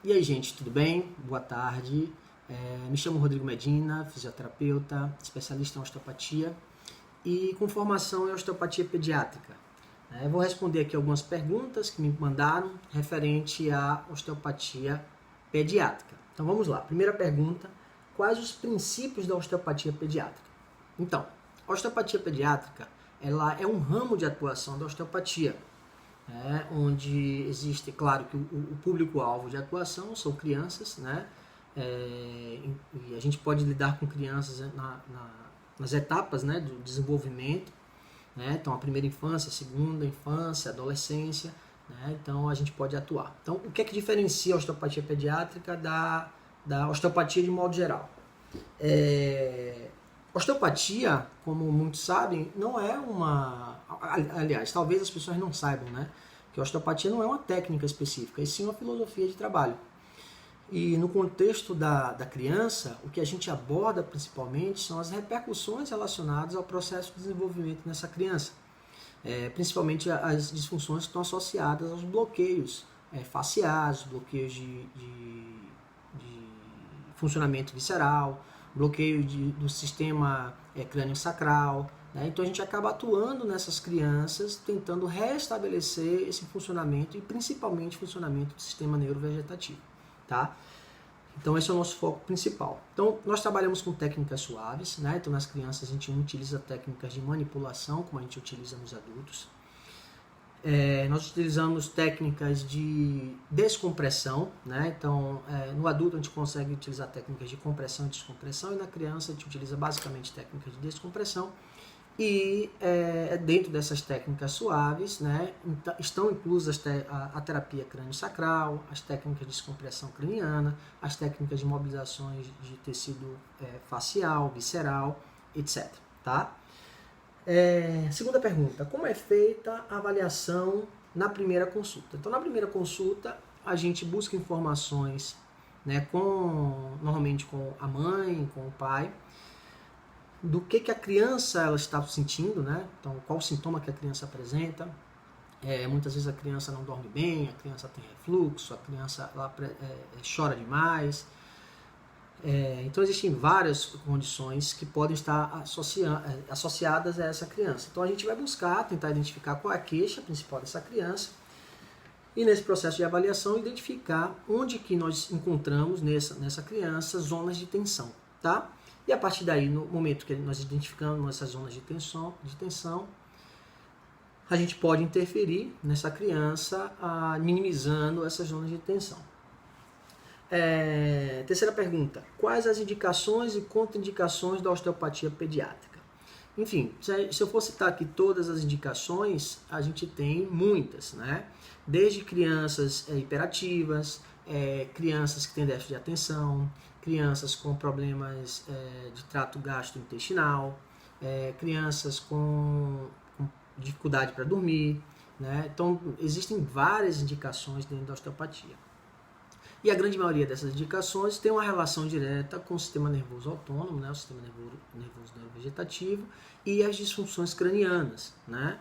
E aí, gente, tudo bem? Boa tarde. Me chamo Rodrigo Medina, fisioterapeuta, especialista em osteopatia e com formação em osteopatia pediátrica. Vou responder aqui algumas perguntas que me mandaram referente à osteopatia pediátrica. Então vamos lá. Primeira pergunta: quais os princípios da osteopatia pediátrica? Então, a osteopatia pediátrica ela é um ramo de atuação da osteopatia. Onde existe, claro, que o público-alvo de atuação são crianças, né? E a gente pode lidar com crianças nas etapas, né, do desenvolvimento, né? Então, a primeira infância, a segunda infância, a adolescência, né? Então, a gente pode atuar. Então, o que é que diferencia a osteopatia pediátrica da osteopatia de modo geral? Osteopatia, como muitos sabem, não é uma... Aliás, talvez as pessoas não saibam, né? Que a osteopatia não é uma técnica específica, e sim uma filosofia de trabalho. E no contexto da criança, o que a gente aborda principalmente são as repercussões relacionadas ao processo de desenvolvimento nessa criança. Principalmente as disfunções que estão associadas aos bloqueios faciais, bloqueios de funcionamento visceral, bloqueio do sistema crânio-sacral, né? Então a gente acaba atuando nessas crianças, tentando restabelecer esse funcionamento e principalmente funcionamento do sistema neurovegetativo, tá? Então esse é o nosso foco principal. Então nós trabalhamos com técnicas suaves, né? Então nas crianças a gente não utiliza técnicas de manipulação como a gente utiliza nos adultos. Nós utilizamos técnicas de descompressão, né? Então, no adulto a gente consegue utilizar técnicas de compressão e descompressão, e na criança a gente utiliza basicamente técnicas de descompressão. E dentro dessas técnicas suaves, né, estão inclusas a terapia crânio-sacral, as técnicas de descompressão craniana, as técnicas de mobilizações de tecido facial, visceral, etc. Tá? Segunda pergunta: como é feita a avaliação na primeira consulta? Então, na primeira consulta, a gente busca informações, né, normalmente com a mãe, com o pai, do que a criança ela está sentindo, né? Então, qual o sintoma que a criança apresenta. Muitas vezes a criança não dorme bem, a criança tem refluxo, a criança chora demais. Então existem várias condições que podem estar associadas a essa criança. Então a gente vai buscar, tentar identificar qual é a queixa principal dessa criança e nesse processo de avaliação identificar onde que nós encontramos nessa criança zonas de tensão, tá? E a partir daí, no momento que nós identificamos essas zonas de tensão, a gente pode interferir nessa criança minimizando essas zonas de tensão. Terceira pergunta: quais as indicações e contraindicações da osteopatia pediátrica? Enfim, se eu for citar aqui todas as indicações, a gente tem muitas, né? Desde crianças hiperativas, crianças que têm déficit de atenção, crianças com problemas de trato gastrointestinal, crianças com dificuldade para dormir, né? Então, existem várias indicações dentro da osteopatia. E a grande maioria dessas indicações tem uma relação direta com o sistema nervoso autônomo, né, o sistema nervoso neurovegetativo e as disfunções cranianas, né,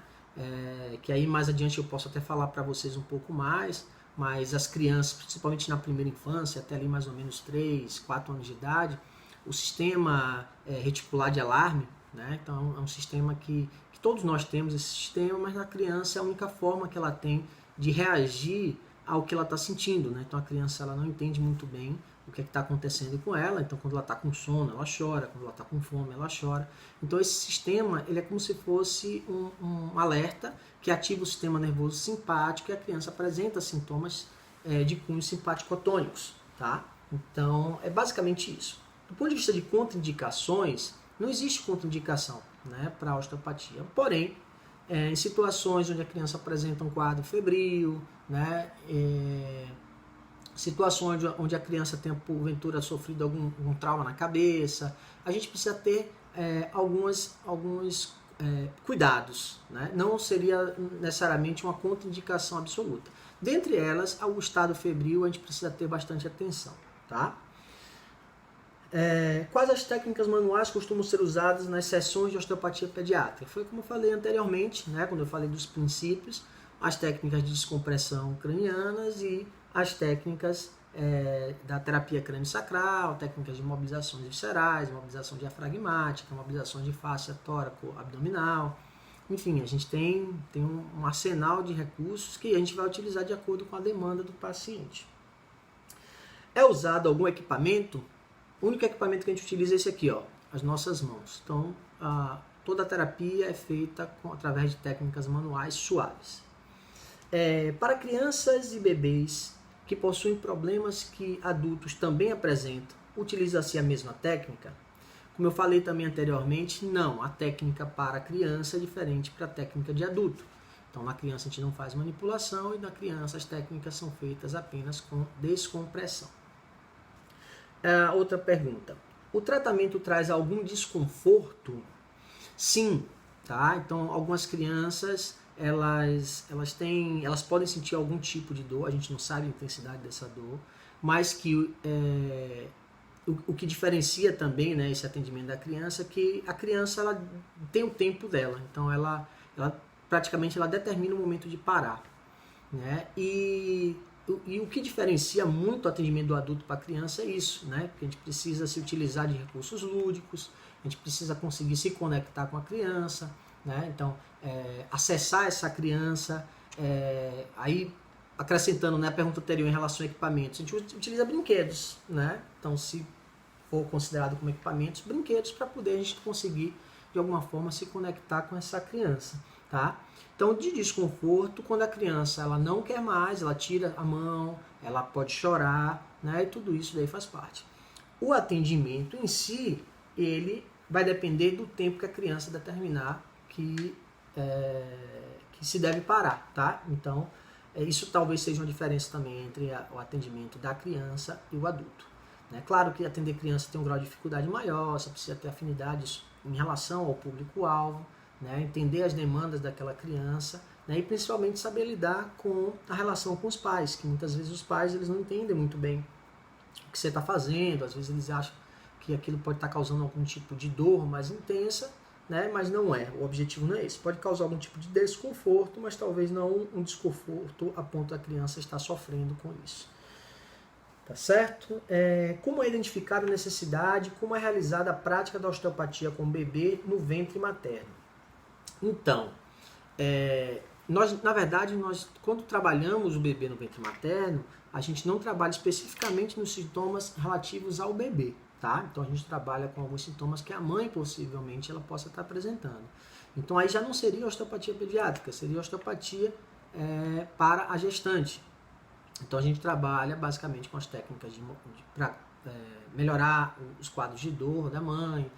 que aí mais adiante eu posso até falar para vocês um pouco mais, mas as crianças, principalmente na primeira infância, até ali mais ou menos 3, 4 anos de idade, o sistema reticular de alarme, né, então é um sistema que todos nós temos esse sistema, mas na criança é a única forma que ela tem de reagir ao que ela está sentindo, né? Então a criança ela não entende muito bem o que está acontecendo com ela. Então quando ela está com sono ela chora, quando ela está com fome ela chora. Então esse sistema ele é como se fosse um alerta que ativa o sistema nervoso simpático e a criança apresenta sintomas de cunho simpático-tônicos, tá? Então é basicamente isso. Do ponto de vista de contraindicações, não existe contraindicação, né, para a osteopatia. Porém, em situações onde a criança apresenta um quadro febril, né, situações onde a criança tem porventura sofrido algum trauma na cabeça, a gente precisa ter alguns cuidados, né? Não seria necessariamente uma contraindicação absoluta. Dentre elas, o estado febril a gente precisa ter bastante atenção, tá? Quais as técnicas manuais costumam ser usadas nas sessões de osteopatia pediátrica? Foi como eu falei anteriormente, né, quando eu falei dos princípios, as técnicas de descompressão cranianas e as técnicas da terapia crânio-sacral, técnicas de mobilizações viscerais, mobilização diafragmática, mobilização de fáscia tóraco-abdominal. Enfim, a gente tem um arsenal de recursos que a gente vai utilizar de acordo com a demanda do paciente. É usado algum equipamento? O único equipamento que a gente utiliza é esse aqui, ó, as nossas mãos. Então, toda a terapia é feita através de técnicas manuais suaves. Para crianças e bebês que possuem problemas que adultos também apresentam, utiliza-se a mesma técnica? Como eu falei também anteriormente, não. A técnica para criança é diferente para a técnica de adulto. Então, na criança a gente não faz manipulação e na criança as técnicas são feitas apenas com descompressão. Outra pergunta. O tratamento traz algum desconforto? Sim, tá? Então, algumas crianças elas podem sentir algum tipo de dor, a gente não sabe a intensidade dessa dor, mas que o que diferencia também, né, esse atendimento da criança é que a criança ela tem o tempo dela, então ela praticamente ela determina o momento de parar, né? E o que diferencia muito o atendimento do adulto para a criança é isso, né? Porque a gente precisa se utilizar de recursos lúdicos, a gente precisa conseguir se conectar com a criança, né? Então, acessar essa criança, aí acrescentando, né, a pergunta anterior em relação a equipamentos, a gente utiliza brinquedos, né? Então, se for considerado como equipamentos, brinquedos para poder a gente conseguir, de alguma forma, se conectar com essa criança, tá? Então, de desconforto, quando a criança ela não quer mais, ela tira a mão, ela pode chorar, né? E tudo isso daí faz parte. O atendimento em si, ele vai depender do tempo que a criança determinar que se deve parar, tá? Então, isso talvez seja uma diferença também entre o atendimento da criança e o adulto, né? Claro que atender criança tem um grau de dificuldade maior, você precisa ter afinidades em relação ao público-alvo, né? Entender as demandas daquela criança, né? E principalmente saber lidar com a relação com os pais, que muitas vezes os pais eles não entendem muito bem o que você está fazendo, às vezes eles acham que aquilo pode estar causando algum tipo de dor mais intensa, né? Mas não é, o objetivo não é esse. Pode causar algum tipo de desconforto, mas talvez não um desconforto a ponto da criança estar sofrendo com isso. Tá certo? Como é identificada a necessidade, como é realizada a prática da osteopatia com o bebê no ventre materno? Então, na verdade, quando trabalhamos o bebê no ventre materno, a gente não trabalha especificamente nos sintomas relativos ao bebê, tá? Então a gente trabalha com alguns sintomas que a mãe possivelmente ela possa estar apresentando. Então aí já não seria osteopatia pediátrica, seria osteopatia para a gestante. Então a gente trabalha basicamente com as técnicas para melhorar os quadros de dor da mãe,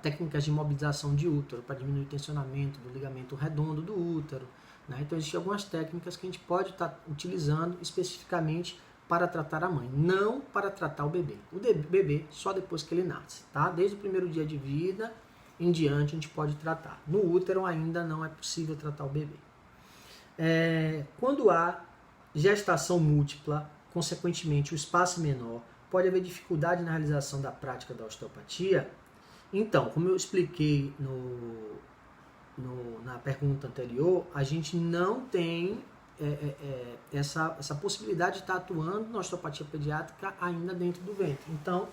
técnicas de mobilização de útero para diminuir o tensionamento do ligamento redondo do útero, né? Então existem algumas técnicas que a gente pode estar utilizando especificamente para tratar a mãe, não para tratar o bebê. O bebê só depois que ele nasce, tá? Desde o primeiro dia de vida em diante a gente pode tratar. No útero ainda não é possível tratar o bebê. Quando há gestação múltipla, consequentemente o espaço menor, pode haver dificuldade na realização da prática da osteopatia. Então, como eu expliquei na pergunta anterior, a gente não tem essa possibilidade de estar atuando na osteopatia pediátrica ainda dentro do ventre. Então,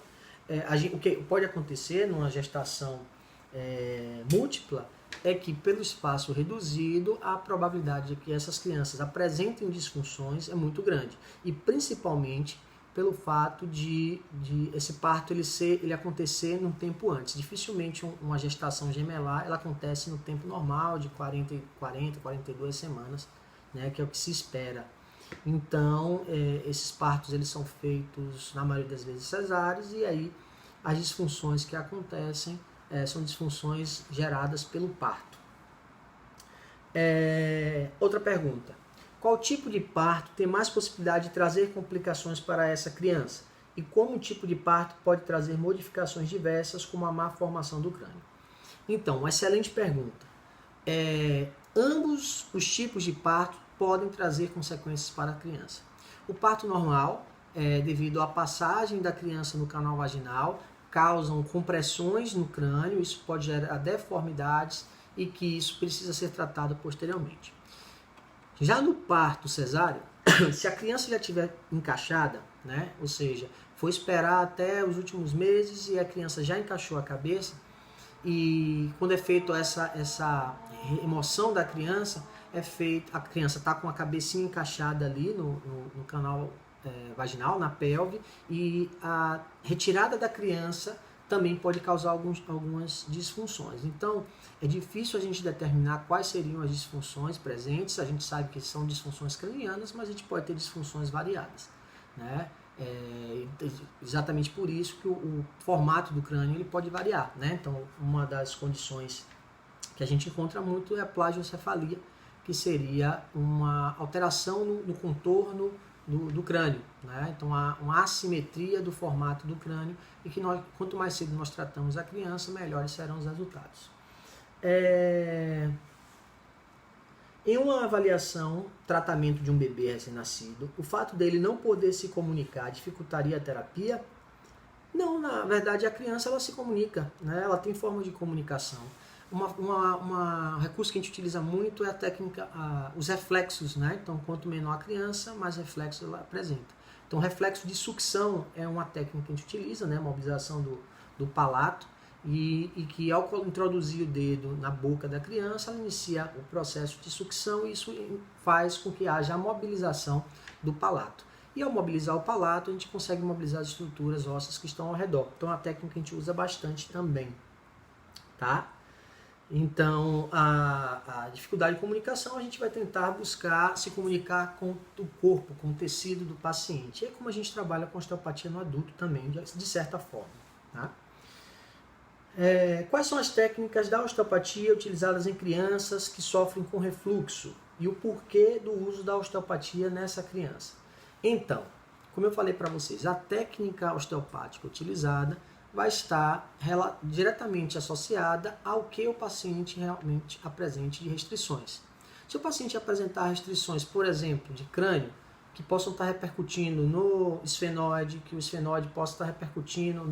o que pode acontecer numa gestação múltipla é que, pelo espaço reduzido, a probabilidade de que essas crianças apresentem disfunções é muito grande. E, principalmente, pelo fato de esse parto ele acontecer num tempo antes. Dificilmente uma gestação gemelar ela acontece no tempo normal de 42 semanas, né, que é o que se espera. Então, esses partos eles são feitos, na maioria das vezes, cesáreos, e aí as disfunções que acontecem são disfunções geradas pelo parto. Outra pergunta. Qual tipo de parto tem mais possibilidade de trazer complicações para essa criança? E como o tipo de parto pode trazer modificações diversas, como a má formação do crânio? Então, uma excelente pergunta. Ambos os tipos de parto podem trazer consequências para a criança. O parto normal, devido à passagem da criança no canal vaginal, causam compressões no crânio, isso pode gerar deformidades e que isso precisa ser tratado posteriormente. Já no parto cesáreo, se a criança já estiver encaixada, né? Ou seja, foi esperar até os últimos meses e a criança já encaixou a cabeça, e quando é feito essa remoção da criança, a criança está com a cabecinha encaixada ali no canal vaginal, na pelve, e a retirada da criança também pode causar algumas disfunções. Então, é difícil a gente determinar quais seriam as disfunções presentes. A gente sabe que são disfunções cranianas, mas a gente pode ter disfunções variadas, né? Exatamente por isso que o formato do crânio ele pode variar, né? Então, uma das condições que a gente encontra muito é a plagiocefalia, que seria uma alteração no contorno do crânio, né? Então, há uma assimetria do formato do crânio, e que quanto mais cedo nós tratamos a criança, melhores serão os resultados. Em uma avaliação, tratamento de um bebê recém-nascido, o fato dele não poder se comunicar dificultaria a terapia? Não, na verdade a criança ela se comunica, né? Ela tem forma de comunicação. Um recurso que a gente utiliza muito é a técnica, os reflexos, né? Então, quanto menor a criança, mais reflexos ela apresenta. Então, reflexo de sucção é uma técnica que a gente utiliza, né? Mobilização do palato, e que ao introduzir o dedo na boca da criança, ela inicia o processo de sucção, e isso faz com que haja a mobilização do palato. E ao mobilizar o palato, a gente consegue mobilizar as estruturas ósseas que estão ao redor. Então, é uma técnica que a gente usa bastante também, tá? Então, a dificuldade de comunicação, a gente vai tentar buscar se comunicar com o corpo, com o tecido do paciente. É como a gente trabalha com osteopatia no adulto também, de certa forma, tá? Quais são as técnicas da osteopatia utilizadas em crianças que sofrem com refluxo e o porquê do uso da osteopatia nessa criança? Então, como eu falei para vocês, a técnica osteopática utilizada vai estar diretamente associada ao que o paciente realmente apresente de restrições. Se o paciente apresentar restrições, por exemplo, de crânio, que possam estar repercutindo no esfenoide, que o esfenoide possa estar repercutindo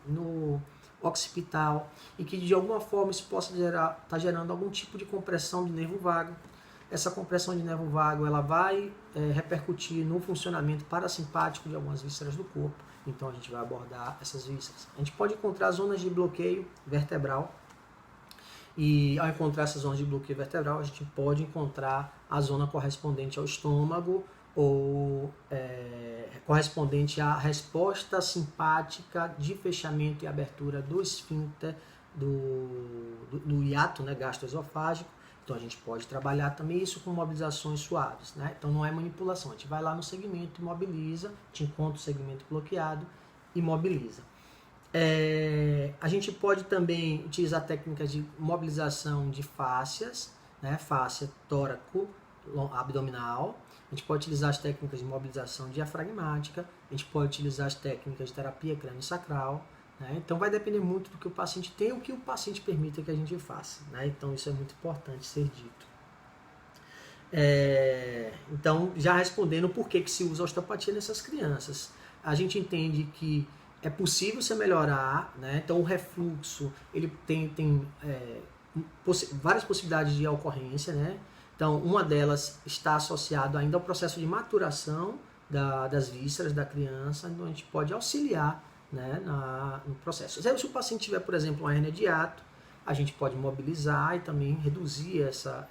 no occipital, e que de alguma forma isso possa estar gerando algum tipo de compressão do nervo vago. Essa compressão de nervo vago ela vai repercutir no funcionamento parasimpático de algumas vísceras do corpo. Então a gente vai abordar essas vísceras. A gente pode encontrar zonas de bloqueio vertebral, e ao encontrar essas zonas de bloqueio vertebral, a gente pode encontrar a zona correspondente ao estômago, ou correspondente à resposta simpática de fechamento e abertura do esfíncter do hiato, né, gastroesofágico. Então a gente pode trabalhar também isso com mobilizações suaves, né? Então não é manipulação, a gente vai lá no segmento e mobiliza, a gente encontra o segmento bloqueado e mobiliza. A gente pode também utilizar técnicas de mobilização de fáscias, né? Fáscia tóraco-abdominal. A gente pode utilizar as técnicas de mobilização diafragmática, a gente pode utilizar as técnicas de terapia crânio-sacral, né? Então vai depender muito do que o paciente tem, o que o paciente permita que a gente faça, né? Então isso é muito importante ser dito. Então, já respondendo por que se usa a osteopatia nessas crianças, a gente entende que é possível se melhorar, né? Então o refluxo ele tem várias possibilidades de ocorrência, né? Então uma delas está associada ainda ao processo de maturação das vísceras da criança, então a gente pode auxiliar, né, no processo. Se o paciente tiver, por exemplo, uma hérnia de hiato, a gente pode mobilizar e também reduzir essa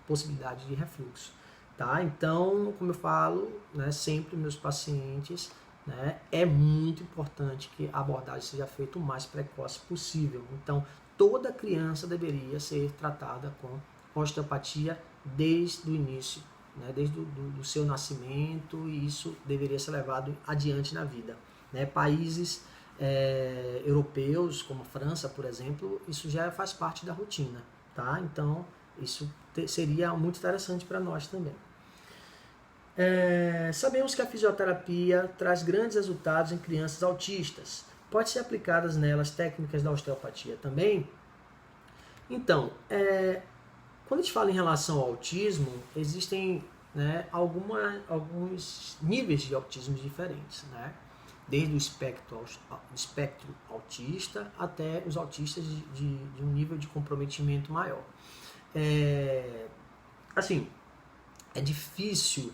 possibilidade de refluxo, tá? Então, como eu falo, né, sempre meus pacientes, né, é muito importante que a abordagem seja feita o mais precoce possível. Então, toda criança deveria ser tratada com osteopatia desde o início, né, desde o seu nascimento, e isso deveria ser levado adiante na vida, né? Países europeus, como a França, por exemplo, isso já faz parte da rotina, tá? Então, isso seria muito interessante para nós também. Sabemos que a fisioterapia traz grandes resultados em crianças autistas. Pode ser aplicadas nelas técnicas da osteopatia também? Então, quando a gente fala em relação ao autismo, existem, né, alguns níveis de autismo diferentes, né? Desde o espectro autista até os autistas de um nível de comprometimento maior. Assim, é difícil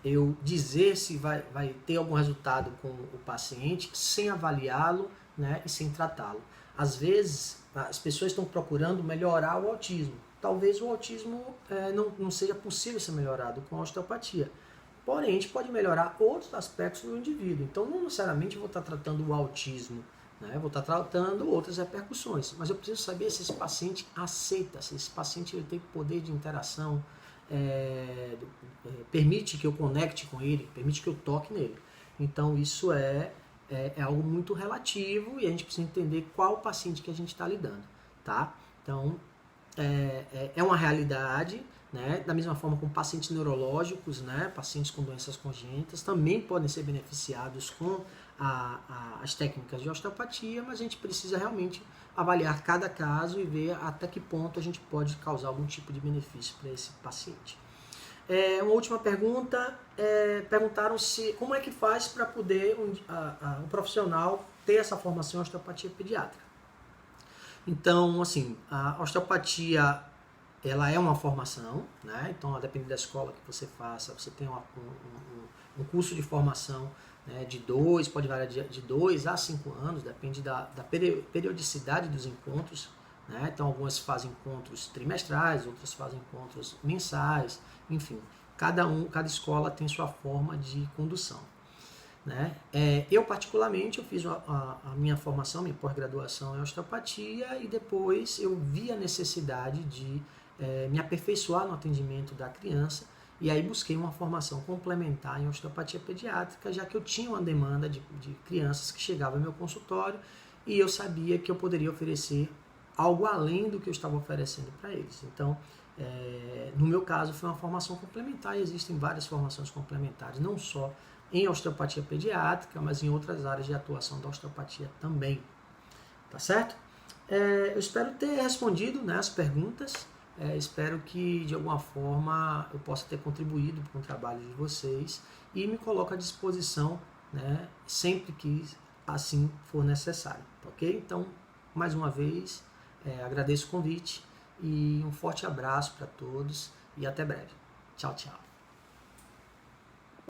eu dizer se vai ter algum resultado com o paciente sem avaliá-lo, né, e sem tratá-lo. Às vezes, as pessoas estão procurando melhorar o autismo. Talvez o autismo não seja possível ser melhorado com a osteopatia. Porém, a gente pode melhorar outros aspectos do indivíduo. Então, não necessariamente eu vou estar tratando o autismo, né? Eu vou estar tratando outras repercussões. Mas eu preciso saber se esse paciente aceita, se esse paciente ele tem poder de interação, permite que eu conecte com ele, permite que eu toque nele. Então, isso é algo muito relativo e a gente precisa entender qual paciente que a gente está lidando, tá? Então, é uma realidade, né? Da mesma forma com pacientes neurológicos, né? Pacientes com doenças congênitas também podem ser beneficiados com as técnicas de osteopatia, mas a gente precisa realmente avaliar cada caso e ver até que ponto a gente pode causar algum tipo de benefício para esse paciente. Uma última pergunta, perguntaram se como é que faz para poder um profissional ter essa formação em osteopatia pediátrica. Então, assim, a osteopatia, ela é uma formação, né? Então, depende da escola que você faça, você tem um curso de formação, né, pode variar de 2 a 5 anos, depende da periodicidade dos encontros, né? Então, algumas fazem encontros trimestrais, outras fazem encontros mensais, enfim, cada escola tem sua forma de condução, né? Eu particularmente eu fiz a minha formação, minha pós-graduação em osteopatia e depois eu vi a necessidade de me aperfeiçoar no atendimento da criança e aí busquei uma formação complementar em osteopatia pediátrica, já que eu tinha uma demanda de crianças que chegavam ao meu consultório e eu sabia que eu poderia oferecer algo além do que eu estava oferecendo para eles. Então, no meu caso, foi uma formação complementar e existem várias formações complementares, não só em osteopatia pediátrica, mas em outras áreas de atuação da osteopatia também. Tá certo? Eu espero ter respondido, né, as perguntas. Espero que, de alguma forma, eu possa ter contribuído com o trabalho de vocês e me coloco à disposição, né, sempre que assim for necessário. Ok? Então, mais uma vez, agradeço o convite e um forte abraço para todos e até breve. Tchau, tchau.